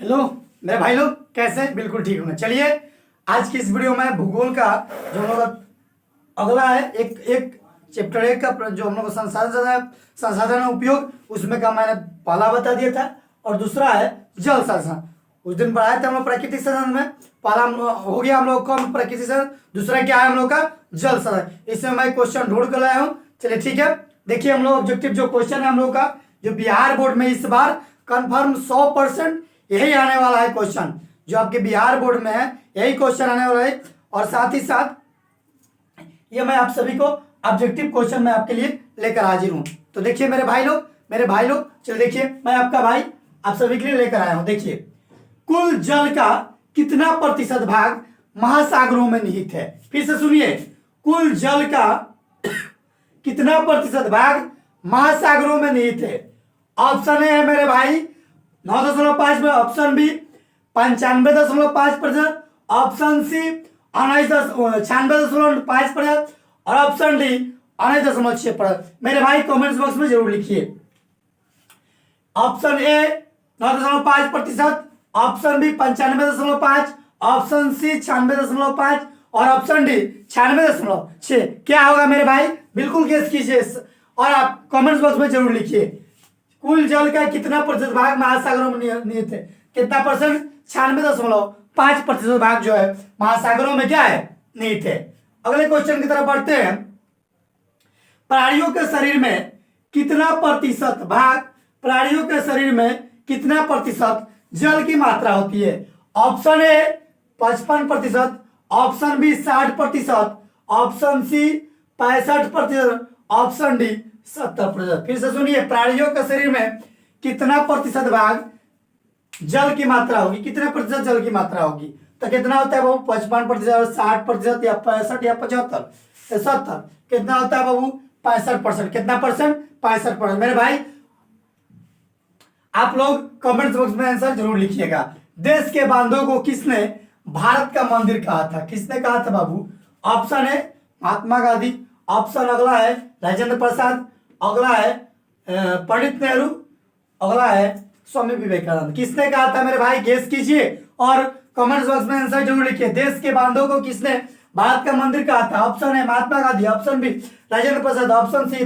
Hello मेरे भाई लोग, कैसे हैं? बिल्कुल ठीक होंगे। चलिए आज की इस वीडियो में भूगोल का जो हम लोग का अगला है एक एक चैप्टर 1 का जो हम लोग का संसाधन उपयोग, उसमें का मैंने पहला बता दिया था। और दूसरा है जल संसाधन। उस दिन पढ़ाए थे हम लोग प्राकृतिक संसाधन में। पहला हो गया हम लोग का प्राकृतिक संसाधन, दूसरा क्या है हम लोग का जल संसाधन। इसमें मैं क्वेश्चन ढूंढ कर लाया हूँ। चलिए ठीक है, देखिए हम लोग ऑब्जेक्टिव जो क्वेश्चन है हम लोग का, जो बिहार बोर्ड में इस बार कन्फर्म 100% यही आने वाला है क्वेश्चन, जो आपके बिहार बोर्ड में है यही क्वेश्चन आने वाला है। और साथ ही साथ ये मैं आप सभी को ऑब्जेक्टिव क्वेश्चन में आपके लिए लेकर हाजिर हूं। तो देखिए मेरे भाई लोग चलिए देखिए, मैं आपका भाई आप सभी के लिए लेकर आया हूं। देखिए, कुल जल का कितना प्रतिशत भाग महासागरों में निहित है? फिर से सुनिए, कुल जल का कितना प्रतिशत भाग महासागरों में निहित है? ऑप्शन ए है मेरे भाई 9.5 में, ऑप्शन बी 95.5%, ऑप्शन सी 96.5% और ऑप्शन डी 98.6%। मेरे भाई कमेंट्स बॉक्स में जरूर लिखिए। Option a 9.5%, option b 95.5%, option c 96.5% और ऑप्शन डी 96.6। क्या होगा मेरे भाई? बिल्कुल गेस कीजिए और आप कमेंट्स बॉक्स में जरूर लिखिए। कुल जल का कितना प्रतिशत भाग महासागरों में निहित है? कितना परसेंट? 96.5% भाग जो है महासागरों में क्या है? निहित है। अगले क्वेश्चन की तरफ बढ़ते हैं। प्राणियों के शरीर में कितना प्रतिशत भाग, प्राणियों के शरीर में कितना प्रतिशत जल की मात्रा होती है? Option a 55%, option b 60%, option c 65%, option d 70%। फिर से सुनिए, प्राणियों के शरीर में कितना प्रतिशत भाग जल की मात्रा होगी? कितने प्रतिशत जल की मात्रा होगी? तो कितना होता है बाबू? 55%, 60% या 65 या 75 या 70? कितना होता है बाबू? 65%। कितना परसेंट? 65%। मेरे भाई आप लोग कमेंट बॉक्स में आंसर जरूर लिखिएगा। देश के बांधों को किसने भारत का मंदिर कहा था? किसने कहा था बाबू? ऑप्शन है महात्मा गांधी, ऑप्शन अगला है राजेंद्र प्रसाद, अगला है पंडित नेहरू, अगला है स्वामी विवेकानंद। किसने कहा था मेरे भाई? गेस कीजिए और कमेंट्स बॉक्स में आंसर जरूर लिखिए। देश के बांधों को किसने भारत का मंदिर कहा था? ऑप्शन है Mahatma Gandhi, option B Rajendra Prasad, option C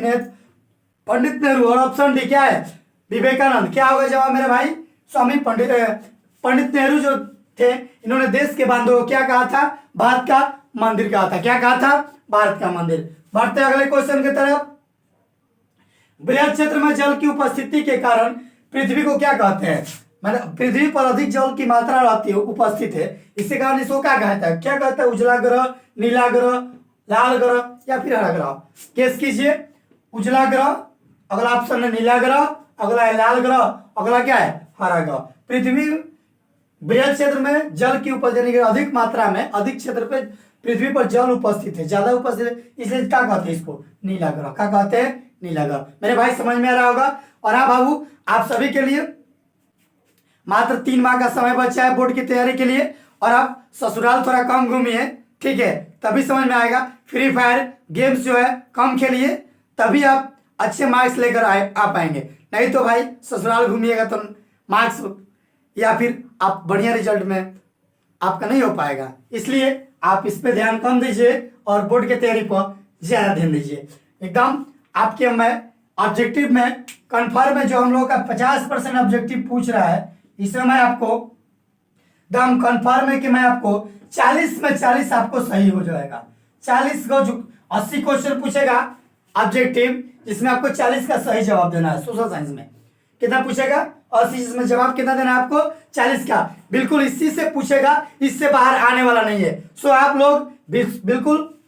Pandit Nehru और ऑप्शन डी क्या है? विवेकानंद। क्या होगा जवाब मेरे भाई? स्वामी पंडित नेहरू जो थे, इन्होंने देश के बांधों को क्या कहा था? भारत का मंदिर कहा था। क्या कहा था? भारत का मंदिर। बढ़ते अगले क्वेश्चन की तरफ। बृहद क्षेत्र में जल की उपस्थिति के कारण पृथ्वी को क्या कहते हैं? मतलब पृथ्वी पर अधिक जल की मात्रा रहती है, उपस्थित है, इसके कारण इसको क्या कहता है? क्या कहता है? उजला ग्रह, नीला ग्रह, लाल ग्रह या फिर हरा ग्रह? गेस कीजिए। उजला ग्रह, अगला ऑप्शन है नीला ग्रह, अगला है लाल ग्रह, अगला क्या है? हरा ग्रह। पृथ्वी बृहद क्षेत्र में जल की उपस्थिति के अधिक मात्रा में, अधिक क्षेत्र पे पृथ्वी पर जल उपस्थित है, ज्यादा उपस्थित है, इसलिए क्या कहते हैं इसको? नीला ग्रह। क्या कहते हैं? नीला ग्रह। मेरे भाई समझ में आ रहा होगा। और हाँ बाबू, आप सभी के लिए मात्र 3 माह का समय बचा है बोर्ड की तैयारी के लिए, और आप ससुराल थोड़ा कम घूमिए, ठीक है? तभी समझ में आएगा। फ्री फायर गेम्स जो है कम खेलिए, तभी आप अच्छे मार्क्स लेकर आ पाएंगे। नहीं तो भाई ससुराल घूमिएगा तो मार्क्स या फिर आप बढ़िया रिजल्ट में आपका नहीं हो पाएगा। इसलिए आप इस पे ध्यान कम दीजिए और बोर्ड की तैयारी पर ज्यादा ध्यान दीजिए। एकदम आपके मैं ऑब्जेक्टिव में कन्फर्म है, जो हम लोग का 50% ऑब्जेक्टिव पूछ रहा है, इसमें मैं आपको एकदम कन्फर्म है कि मैं आपको 40 में 40 आपको सही हो जाएगा। 40 को जो 80 क्वेश्चन पूछेगा ऑब्जेक्टिव, जिसमें आपको 40 का सही जवाब देना है। सोशल साइंस में कितना पूछेगा? 80। इसमें जवाब कितना देना है आपको? 40 का। बिल्कुल इसी से पूछेगा, इससे बाहर आने वाला नहीं है। सो आप लोग बिल्कुल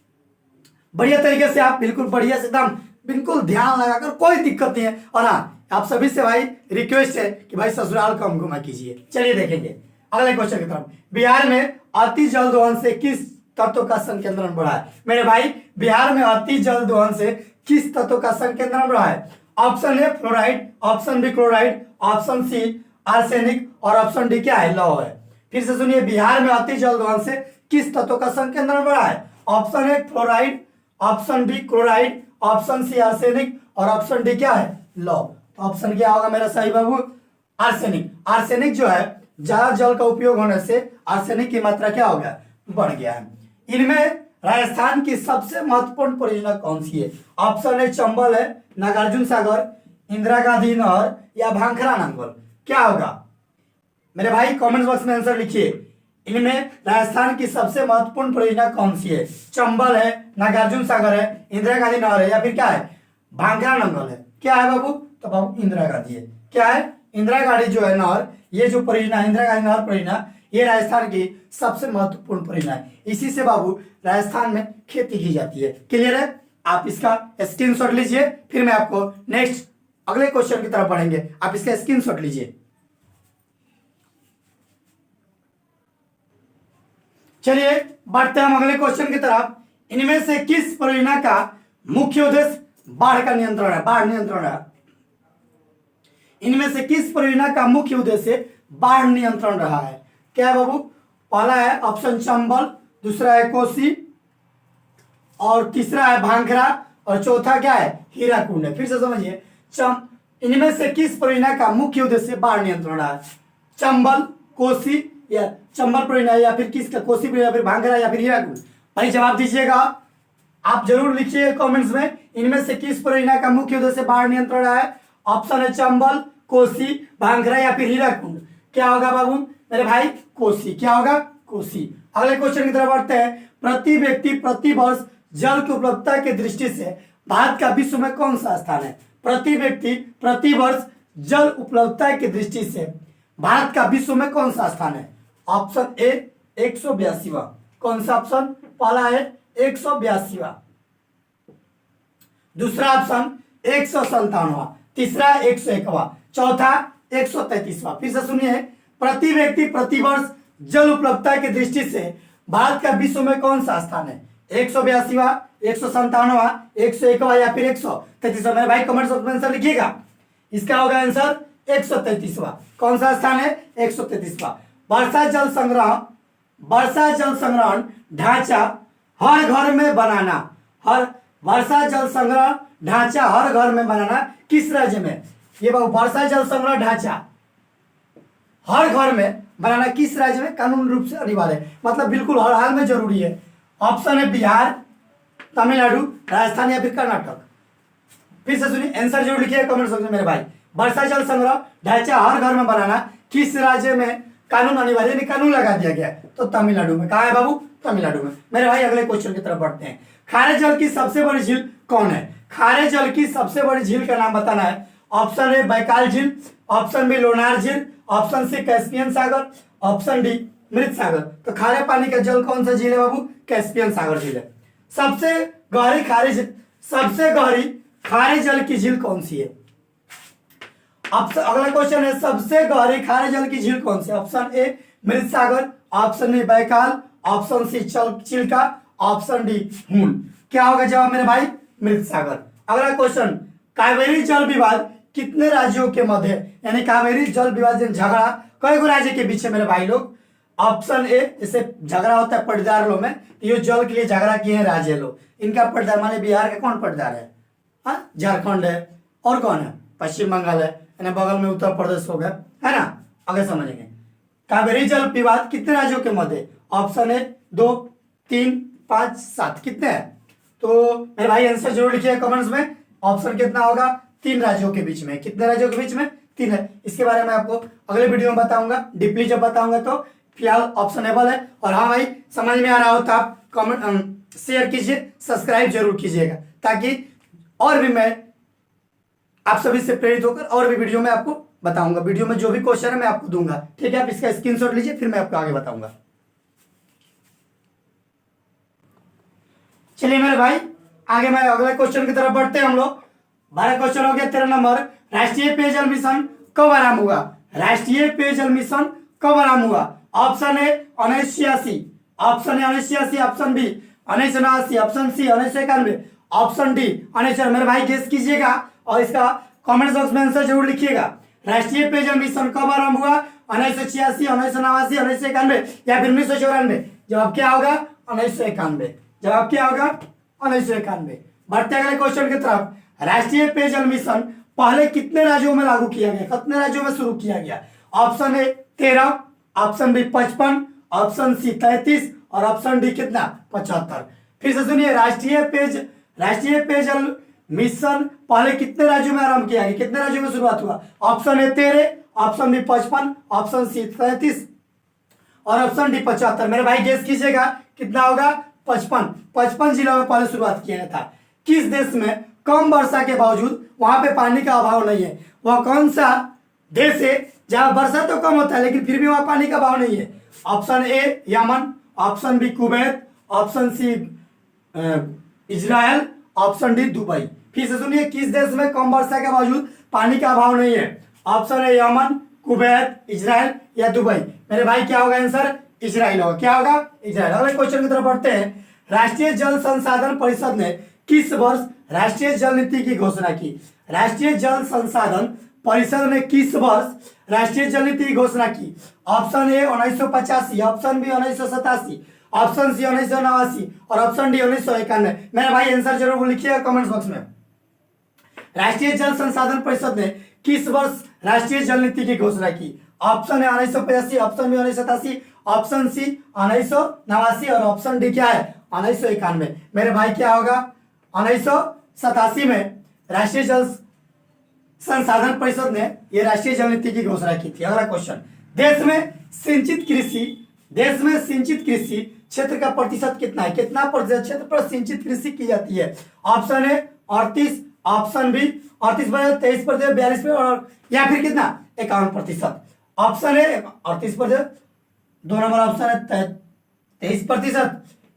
बढ़िया तरीके से, आप बिल्कुल बढ़िया से एकदम बिल्कुल ध्यान लगाकर, कोई दिक्कत नहीं है। और हाँ, आप सभी से भाई रिक्वेस्ट है कि भाई ससुराल कम घुमा कीजिए। चलिए देखेंगे अगले क्वेश्चन की तरफ। बिहार में अति जल दोहन से किस तत्व का संकेंद्रण बढ़ा है? मेरे भाई बिहार में अति जल दोहन से किस तत्व का संकेंद्रण बढ़ा है? Option a fluoride, option b chloride, option c arsenic और ऑप्शन डी क्या है? लौह है। फिर से सुनिए, बिहार में अति जल दोहन से किस तत्व का संकेंद्रण बढ़ा है? Option a fluoride, option b chloride, option c arsenic और ऑप्शन डी क्या है? लौह। तो ऑप्शन क्या होगा मेरा सही बाबू? आर्सेनिक। आर्सेनिक जो है ज्यादा जल का उपयोग होने से आर्सेनिक की मात्रा क्या हो गया, बढ़ गया है। इनमें राजस्थान की सबसे महत्वपूर्ण परियोजना कौन सी है? ऑप्शन है चंबल है, नागार्जुन सागर, इंदिरा गांधी नहर या भांखड़ा नंगल। क्या होगा मेरे भाई, कमेंट बॉक्स में आंसर लिखिए। इनमें राजस्थान की सबसे महत्वपूर्ण परियोजना कौन सी है? चंबल है, नागार्जुन सागर है, इंदिरा गांधी नहर है या फिर क्या है, भांखड़ा नंगल है। क्या है बाबू? तो बाबू इंदिरा गांधी है। क्या है? इंदिरा गांधी जो है नहर, ये जो परियोजना इंदिरा गांधी नहर परियोजना, ये राजस्थान की सबसे महत्वपूर्ण परियोजना है। इसी से बाबू राजस्थान में खेती की जाती है। क्लियर है? आप इसका स्क्रीनशॉट लीजिए, फिर मैं आपको नेक्स्ट अगले क्वेश्चन की तरफ बढ़ेंगे। आप इसका स्क्रीनशॉट लीजिए। चलिए बढ़ते हैं हम अगले क्वेश्चन की तरफ। इनमें से किस परियोजना का मुख्य उद्देश्य बाढ़ का नियंत्रण है? बाढ़ नियंत्रण है। इनमें से किस परियोजना का मुख्य उद्देश्य बाढ़ नियंत्रण रहा है? क्या है बाबू? पहला है ऑप्शन चंबल, दूसरा है कोसी, और तीसरा है भांखड़ा, और चौथा क्या है, हीराकुंड है। फिर से समझिए, इनमें से किस परियोजना का मुख्य उद्देश्य बाढ़ नियंत्रण रहा है? चंबल, कोसी या चंबल परियोजना, या फिर किसका, कोसी परियोजना या फिर भांखड़ा या फिर हीराकुंड? भाई जवाब दीजिएगा, आप जरूर लिखिए कमेंट्स में। इनमें से किस परियोजना का मुख्य उद्देश्य बाढ़ नियंत्रण रहा है? ऑप्शन है चंबल, कोसी, भांखड़ा या फिर हीराकुंड। क्या होगा बाबू मेरे भाई? कोसी। क्या होगा? कोसी। अगले क्वेश्चन की तरफ बढ़ते हैं। प्रति व्यक्ति प्रति वर्ष जल की उपलब्धता की दृष्टि से भारत का विश्व में कौन सा स्थान है? प्रति व्यक्ति प्रति वर्ष जल उपलब्धता की दृष्टि से भारत का विश्व में कौन सा स्थान है? ऑप्शन ए 182वां। कौन सा ऑप्शन? पहला है 182वां, दूसरा ऑप्शन 157वां, तीसरा 101वां, चौथा 133वां। फिर से सुनिए, प्रति व्यक्ति प्रति वर्ष जल उपलब्धता की दृष्टि से भारत का विश्व में कौन सा स्थान है? 182वां, 157वां, 101वां या फिर 133वां? मेरे भाई कमेंट बॉक्स में आंसर लिखिएगा। इसका होगा आंसर 133वां। कौन सा स्थान है? 133वां। वर्षा जल संग्रहण ढांचा हर घर में बनाना, वर्षा जल संग्रह ढांचा हर घर में बनाना किस राज्य में? ये वर्षा जल संग्रह ढांचा हर घर में बनाना किस राज्य में कानून रूप से अनिवार्य है? मतलब बिल्कुल हर हाल में जरूरी है। ऑप्शन है बिहार, तमिलनाडु, राजस्थान या फिर कर्नाटक। फिर से सुनिए, आंसर जरूर लिखिए कमेंट सेक्शन में मेरे भाई। वर्षा जल संग्रह ढांचा हर घर में बनाना किस राज्य में कानून अनिवार्य, यानी कानून लगा दिया गया? तो तमिलनाडु में। कहा है बाबू? तमिलनाडु में। मेरे भाई अगले क्वेश्चन की तरफ बढ़ते हैं। खारे जल की सबसे बड़ी झील कौन है? खारे जल की सबसे बड़ी झील का नाम बताना है। ऑप्शन ए बैकाल झील, ऑप्शन बी लोनार झील, ऑप्शन सी कैस्पियन सागर, ऑप्शन डी मृत सागर। तो खारे पानी का जल कौन सा झील है बाबू? कैस्पियन सागर झील है। सबसे गहरी खारे जल की झील कौन सी है? अगला क्वेश्चन है, सबसे गहरी खारे जल की झील कौन सी? ऑप्शन ए मृत सागर, option B Baikal, option C Chilika, option D हूल। क्या होगा जवाब मेरे भाई? मृत सागर। अगला क्वेश्चन, कावेरी जल विवाद कितने राज्यों के मध्य है? यानी कावेरी जल विवाद झगड़ा कई गो राज्य के बीच है मेरे भाई लोग? ऑप्शन ए, जैसे झगड़ा होता है पटदार लोग में, ये जल के लिए झगड़ा किए हैं राज्य लोग। इनका पटदार माने बिहार का कौन पटदार है? झारखंड है, और कौन है? पश्चिम बंगाल है, यानी बगल में उत्तर प्रदेश हो गया, है ना? आगे समझेंगे। कावेरी जल विवाद कितने राज्यों के मध्य? ऑप्शन है 2, 3, 5, 7। कितने हैं? तो मेरे भाई आंसर जरूर लिखिए कमेंट्स में। ऑप्शन कितना होगा? 3 राज्यों के बीच में। कितने राज्यों के बीच में? 3 है। इसके बारे में आपको अगले वीडियो में बताऊंगा, डीपली जब बताऊंगा। तो फिलहाल ऑप्शनेबल है। और हाँ भाई, समझ में आ रहा हो तो आप कमेंट शेयर कीजिए, सब्सक्राइब जरूर कीजिएगा, ताकि और भी मैं आप सभी से प्रेरित होकर और भी वीडियो में आपको बताऊंगा। वीडियो में जो भी क्वेश्चन है मैं आपको दूंगा, ठीक है? आप इसका स्क्रीनशॉट लीजिए, फिर मैं आपको आगे बताऊंगा। चलिए मेरे भाई, आगे मैं अगले क्वेश्चन की तरफ बढ़ते हैं हम लोग। 12 क्वेश्चन हो गया। 13 नंबर, राष्ट्रीय पेयजल मिशन कब आरंभ हुआ? राष्ट्रीय पेयजल मिशन कब आरंभ हुआ? Option a 1986, option a 1986, option b 1989, option c 1991, option d 1990। मेरे भाई गेस कीजिएगा और इसका कमेंट बॉक्स में आंसर जरूर लिखिएगा। राष्ट्रीय पेयजल मिशन कब आरंभ हुआ? 1986, 1989, 1991 या फिर 1994? जवाब क्या होगा? 1991। जवाब क्या होगा? 1991। बढ़ते अगले क्वेश्चन की तरफ। राष्ट्रीय पेयजल मिशन पहले कितने राज्यों में लागू किया गया? कितने राज्यों में शुरू किया गया? Option a 13, option b 55, option c 33 और ऑप्शन डी कितना 75। फिर से सुनिए, राष्ट्रीय पेयजल मिशन पहले कितने राज्यों में आरंभ किया गया, कितने राज्यों में शुरुआत हुआ? Option a 13, option b 55, option c 33 और ऑप्शन डी 75। मेरे भाई गेस कीजिएगा कितना होगा? 55 जिलों में पहले शुरुआत किया गया था। किस देश में कम वर्षा के बावजूद वहां पे पानी का अभाव नहीं है? वह कौन सा देश है जहां वर्षा तो कम होता है लेकिन फिर भी वहां पानी का अभाव नहीं है? Option a Yemen, option b Kuwait, option c Israel, option d Dubai. फिर से सुनिए, किस देश में कम वर्षा के बावजूद पानी का अभाव नहीं है? Option a Yemen, Kuwait, Israel या दुबई। मेरे भाई क्या होगा आंसर? इजराइल होगा। क्या होगा? इजराइल। अगले क्वेश्चन की तरफ बढ़ते हैं। राष्ट्रीय जल संसाधन परिषद ने किस वर्ष राष्ट्रीय जल नीति की घोषणा की? राष्ट्रीय जल संसाधन परिषद ने किस वर्ष राष्ट्रीय जल नीति की घोषणा की? Option a 1985, option b 1987, option c 1989 और ऑप्शन डी 1991। मेरे भाई आंसर जरूर लिखिएगा कमेंट्स बॉक्स में। राष्ट्रीय जल संसाधन परिषद ने किस वर्ष राष्ट्रीय जल नीति की घोषणा की? ऑप्शन है 1985, ऑप्शन बी 1987, ऑप्शन सी 1989 और ऑप्शन डी क्या है? 1991। मेरे भाई क्या होगा? 1987 में राष्ट्रीय जल संसाधन परिषद ने यह राष्ट्रीय जल नीति की घोषणा की थी। अगला क्वेश्चन, देश में सिंचित कृषि क्षेत्र का प्रतिशत कितना है? कितना प्रतिशत क्षेत्र पर सिंचित कृषि की जाती है? ऑप्शन है 38, ऑप्शन बी 38%, 23%, 42% और या फिर कितना 51%। ऑप्शन है 38%, 2 नंबर ऑप्शन है 23%,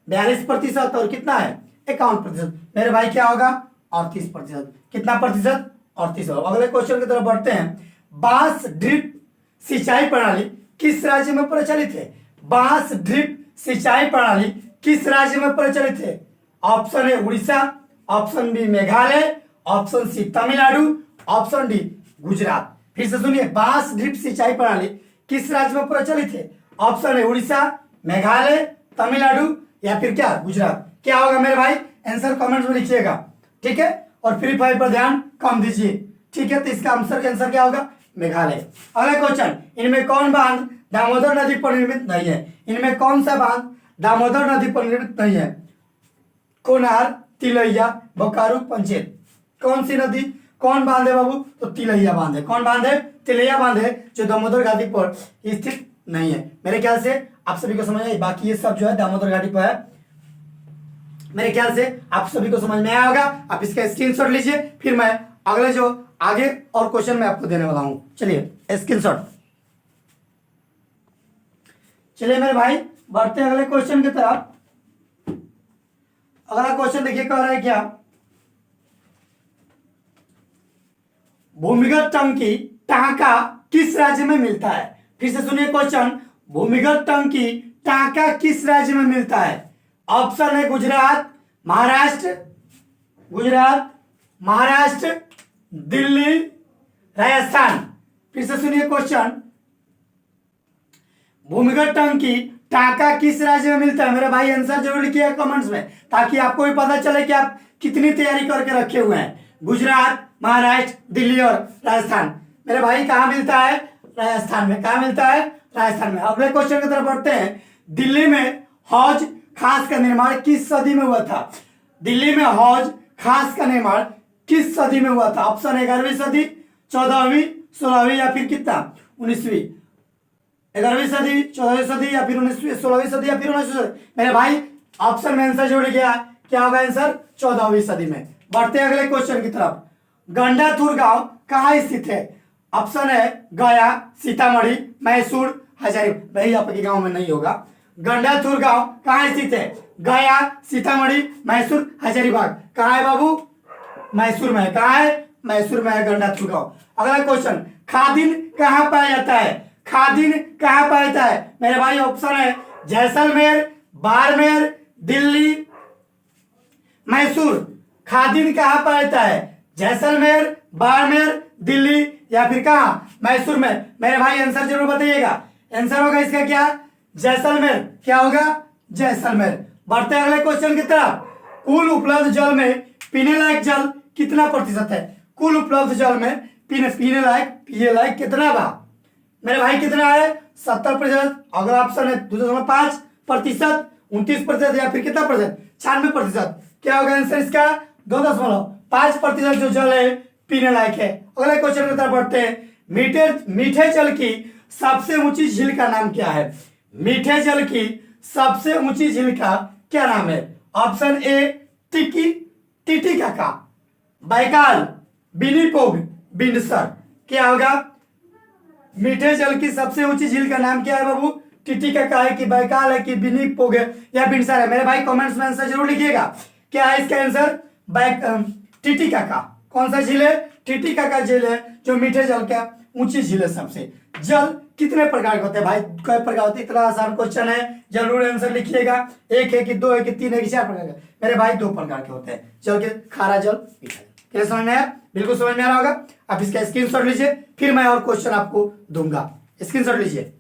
42% और कितना है 51%। मेरे भाई क्या होगा? 38%। कितना प्रतिशत? 38। अगले क्वेश्चन की तरफ बढ़ते हैं। बांस ड्रिप सिंचाई प्रणाली किस राज्य में प्रचलित है? बांस ड्रिप सिंचाई प्रणाली किस राज्य में प्रचलित है? ऑप्शन है Orissa, option b Meghalaya, option c Tamil Nadu, option d Gujarat. फिर से सुनिए, बांस ड्रिप सिंचाई प्रणाली किस राज्य में प्रचलित है? ऑप्शन है उड़ीसा, मेघालय, तमिलनाडु या फिर क्या गुजरात। क्या होगा मेरे भाई? आंसर कमेंट्स में लिखिएगा, ठीक है? और फ्री फायर पर ध्यान कम दीजिए, ठीक है? तो इसका आंसर क्या होगा? मेघालय। अगला क्वेश्चन, इनमें कौन बांध दामोदर नदी पर निर्मित नहीं है? इनमें कौन सा बांध दामोदर नदी पर निर्मित नहीं है? कोनार, तिलैया, बोकारो, पंचेत। कौन सी नदी, कौन बांध है बाबू? तो तिलैया बांध है। कौन बांध है? तिलैया बांध है, जो दामोदर घाटी पर स्थित नहीं है। मेरे ख्याल से आप सभी को समझ आई। बाकी ये सब जो है दामोदर घाटी पर है। मेरे ख्याल से आप सभी को समझ में आया होगा। आप इसका स्क्रीनशॉट लीजिए, फिर मैं अगले जो आगे और क्वेश्चन मैं आपको देने वाला हूं। चलिए स्क्रीनशॉट। चलिए मेरे भाई बढ़ते हैं अगले क्वेश्चन की तरफ। अगला क्वेश्चन देखिए कह रहा है क्या? भूमिगत टंकी टांका किस राज्य में मिलता है? फिर से सुनिए क्वेश्चन, भूमिगत टंकी टांका किस राज्य में मिलता है? ऑप्शन है गुजरात, महाराष्ट्र, दिल्ली, राजस्थान। फिर से सुनिए क्वेश्चन, भूमिगत टंकी टांका किस राज्य में मिलता है? मेरे भाई आंसर जरूर लिखिए कमेंट्स में, ताकि आपको भी पता चले कि आप कितनी तैयारी करके रखे हुए हैं। गुजरात, महाराष्ट्र, दिल्ली और राजस्थान। मेरे भाई कहाँ मिलता है? राजस्थान में। कहाँ मिलता है? राजस्थान में। अगले क्वेश्चन की तरफ बढ़ते हैं। दिल्ली में हौज खास का निर्माण किस सदी में हुआ था? दिल्ली में हौज खास का निर्माण किस सदी में हुआ था? ऑप्शन 11वीं सदी, 14वीं, 16वीं या फिर कितना 19वीं। 11वीं सदी, 14वीं सदी या फिर 19वीं, 16वीं सदी या फिर 19वीं सदी। मेरे भाई ऑप्शन में आंसर जोड़ गया। क्या होगा आंसर? 14वीं सदी में। बढ़ते हैं अगले क्वेश्चन की तरफ। गंडाथुर गांव कहाँ स्थित है? ऑप्शन है गया, सीतामढ़ी, मैसूर, हजारी। भाई आपके गांव में नहीं होगा। गंडाथुर गांव कहाँ स्थित है? गया, सीतामढ़ी, मैसूर, हजारीबाग। कहाँ है बाबू? मैसूर में है। कहाँ है? मैसूर में है गंडाथुर गांव। अगला क्वेश्चन, खादिन कहाँ पाया जाता है? खादिन कहाँ पाया जाता है? मेरे भाई ऑप्शन है जैसलमेर, बाड़मेर, दिल्ली, मैसूर। खादिन कहाँ पाया जाता है? जैसलमेर, बाड़मेर, दिल्ली या फिर कहाँ? मैसूर में। मेरे भाई आंसर जरूर बताइएगा। आंसर होगा इसका क्या? जैसलमेर। क्या होगा? जैसलमेर। बढ़ते हैं अगले क्वेश्चन की तरफ। कुल उपलब्ध जल में पीने लायक जल कितना प्रतिशत है? कुल उपलब्ध जल में पीने लायक कितना बा? मेरे भाई कितना है 70%। अगला ऑप्शन है 2.5%, 29% या फिर कितना परसेंट 96%। क्या होगा आंसर इसका 2.5% जो जल है पीने लायक है। अगले क्वेश्चन की तरफ बढ़ते हैं। मीठे मीठे जल की सबसे ऊंची झील का नाम क्या है? मीठे जल की सबसे ऊंची झील का क्या नाम है? Option A Titicaca, Baikal, Winnipeg, बिंडसर। क्या होगा? मीठे जल की सबसे ऊंची झील का नाम क्या है बाबू? टिटिकाका है कि बैकाल है कि विनिपोग है या बिंडसर है? मेरे भाई कमेंट्स में आंसर जरूर लिखिएगा। क्या है इसका आंसर? टिटिकाका। कौन सा झील है? टिटिकाका झील है जो मीठे जल का ऊंची झील है सबसे। जल कितने प्रकार के होते हैं भाई? कई प्रकार होते हैं? इतना आसान क्वेश्चन है, जरूर आंसर लिखिएगा। एक है कि दो है कि तीन है कि चार प्रकार के? मेरे भाई 2 प्रकार के होते हैं, जल के खारा जल, मीठा जल। क्या समझ में आया? बिल्कुल समझ में आ रहा होगा। आप इसका स्क्रीनशॉट लीजिए, फिर मैं और क्वेश्चन आपको दूंगा। स्क्रीनशॉट लीजिए।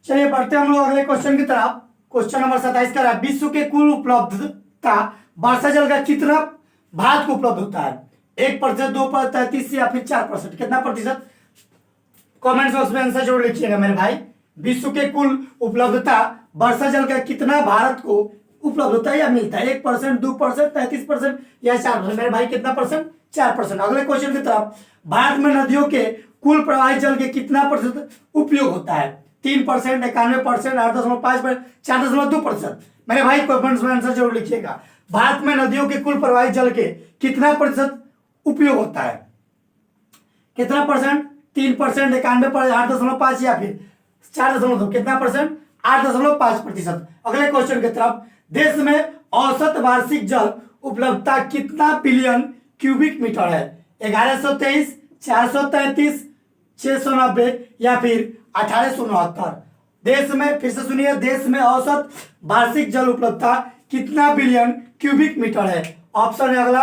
चलिए बढ़ते हम लोग अगले क्वेश्चन की तरफ। क्वेश्चन नंबर 27 का है, विश्व के कुल उपलब्धता वर्षा जल का कितना भारत को उपलब्ध होता है? 1%, 2%, 33 या फिर 4%? कितना प्रतिशत? कमेंट बॉक्स में आंसर जरूर लिखिएगा मेरे भाई। विश्व के कुल उपलब्धता वर्षा जल का कितना भारत को उपलब्ध होता है या मिलता है? 1%, 2%, 33% या 4%? मेरे भाई कितना परसेंट? 4%। अगले क्वेश्चन की तरफ, भारत में नदियों के कुल प्रवाहित जल के कितना प्रतिशत उपयोग होता है? 3%, 91%, 8.5%, 4.2%? मेरे भाई कमेंट्स में आंसर जरूर लिखिएगा। भारत में नदियों के कुल प्रवाहित जल के कितना प्रतिशत उपयोग होता है? कितना परसेंट? 3%, 91%, 8.5% या फिर 4.2? कितना परसेंट? 8.5%। अगले क्वेश्चन की तरफ, देश में औसत वार्षिक जल उपलब्धता कितना बिलियन क्यूबिक मीटर है? 1123, 433, 690 या फिर 1869? देश में, फिर से सुनिए, देश में औसत वार्षिक जल उपलब्धता कितना बिलियन क्यूबिक मीटर है? ऑप्शन है अगला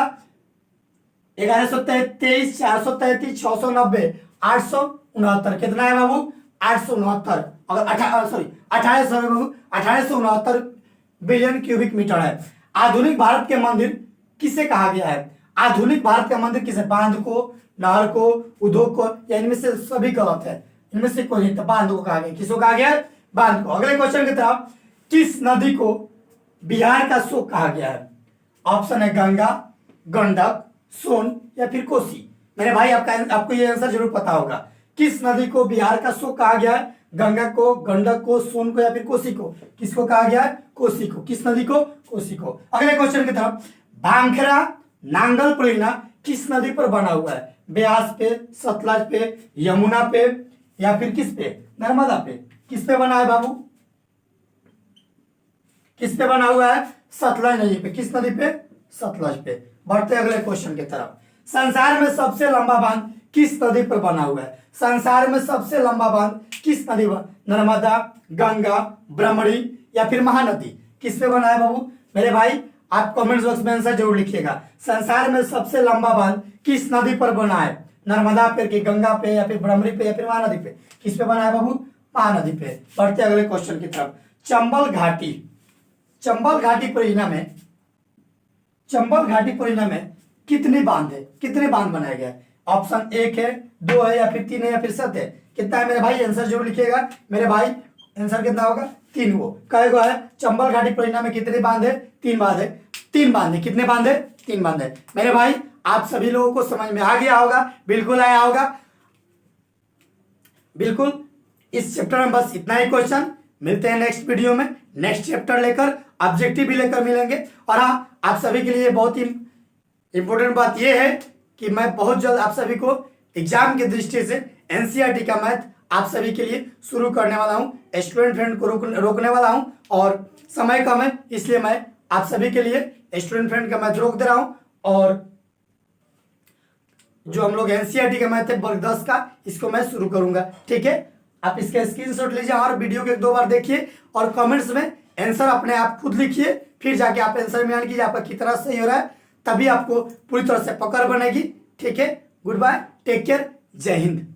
1123, 433, 690, 869। कितना है बाबू? 869। अगर 1800 बाबू, 1869 बिलियन क्यूबिक मीटर है। आधुनिक भारत के मंदिर किसे कहा गया है? आधुनिक भारत का मंदिर किसे? बांध को, नहर को, उद्योग को, या इनमें से सभी गलत है? इनमें से कोई नहीं। तो बांध को कहा गया। किसको कहा गया? बांध को। अगले क्वेश्चन की तरफ, किस नदी को बिहार का शोक कहा गया है? ऑप्शन है गंगा, गंडक, सोन या फिर कोसी? मेरे भाई आपको ये आंसर जरूर पता होगा। किस नदी को बिहार का शोक कहा गया है? गंगा को, गंडक को, सोन को या फिर कोसी को? किसको कहा गया है? कोसी को। किस नदी को? कोसी को। अगले क्वेश्चन की तरफ, भांखरा नांगल परियोजना किस नदी पर बना हुआ है? ब्यास पे, सतलज पे, यमुना पे या फिर किस पे? नर्मदा पे। किस पे बना है बाबू? किस पे बना हुआ है? सतलज नदी पे। किस नदी पे? सतलज पे। बढ़ते अगले क्वेश्चन की तरफ, संसार में सबसे लंबा बांध किस नदी पर बना हुआ है? संसार में सबसे लंबा बांध किस नदी पर? नर्मदा, गंगा, ब्रह्मणी या फिर महानदी? किस पे बना है बाबू? मेरे भाई आप कमेंट बॉक्स में आंसर जरूर लिखिएगा। संसार में सबसे लंबा बांध किस नदी पर बना है? नर्मदा पे कि गंगा पे या फिर ब्रह्मणी पे या फिर महानदी पे? किस पे बना है बाबू? महानदी पे। बढ़ते अगले क्वेश्चन की तरफ, चंबल घाटी, चंबल घाटी परियोजना में, चंबल घाटी परियोजना में कितने बांध है? कितने बांध बनाए गए? ऑप्शन 1 है, 2 है या फिर 3 है या फिर 7 है? कितना है मेरे भाई? आंसर जरूर लिखिएगा मेरे भाई। आंसर कितना होगा? 3 गो। कई गो है? चंबल घाटी परियोजना में कितने बांध है? 3 बांध है। 3 बांध है। कितने बांध है? 3 बांध है। मेरे भाई आप सभी लोगों को समझ में आ गया होगा, बिल्कुल आया होगा, बिल्कुल। इस चैप्टर में बस इतना ही क्वेश्चन। मिलते हैं नेक्स्ट वीडियो में, नेक्स्ट चैप्टर लेकर, ऑब्जेक्टिव भी लेकर मिलेंगे। और हाँ, आप सभी के लिए बहुत ही इंपॉर्टेंट बात यह है कि मैं बहुत जल्द आप सभी को एग्जाम की दृष्टि से एनसीईआरटी का मैथ आप सभी के लिए शुरू करने वाला हूं। स्टूडेंट फ्रेंड को रोकने वाला हूं और समय कम है, इसलिए मैं आप सभी के लिए स्टूडेंट फ्रेंड का मैथ रोक दे रहा हूं। और जो हम लोग एनसीईआरटी का मैथ है वर्ग 10 का, इसको मैं शुरू करूंगा। ठीक है, आप इसका स्क्रीनशॉट लीजिए और वीडियो के 2 बार देखिए और कमेंट्स में आंसर अपने आप खुद लिखिए, फिर जाके आप आंसर मिलान कीजिए आपका कितना सही हो रहा है, तभी आपको पूरी तरह से पकड़ बनेगी। ठीक है, गुड बाय, टेक केयर, जय हिंद।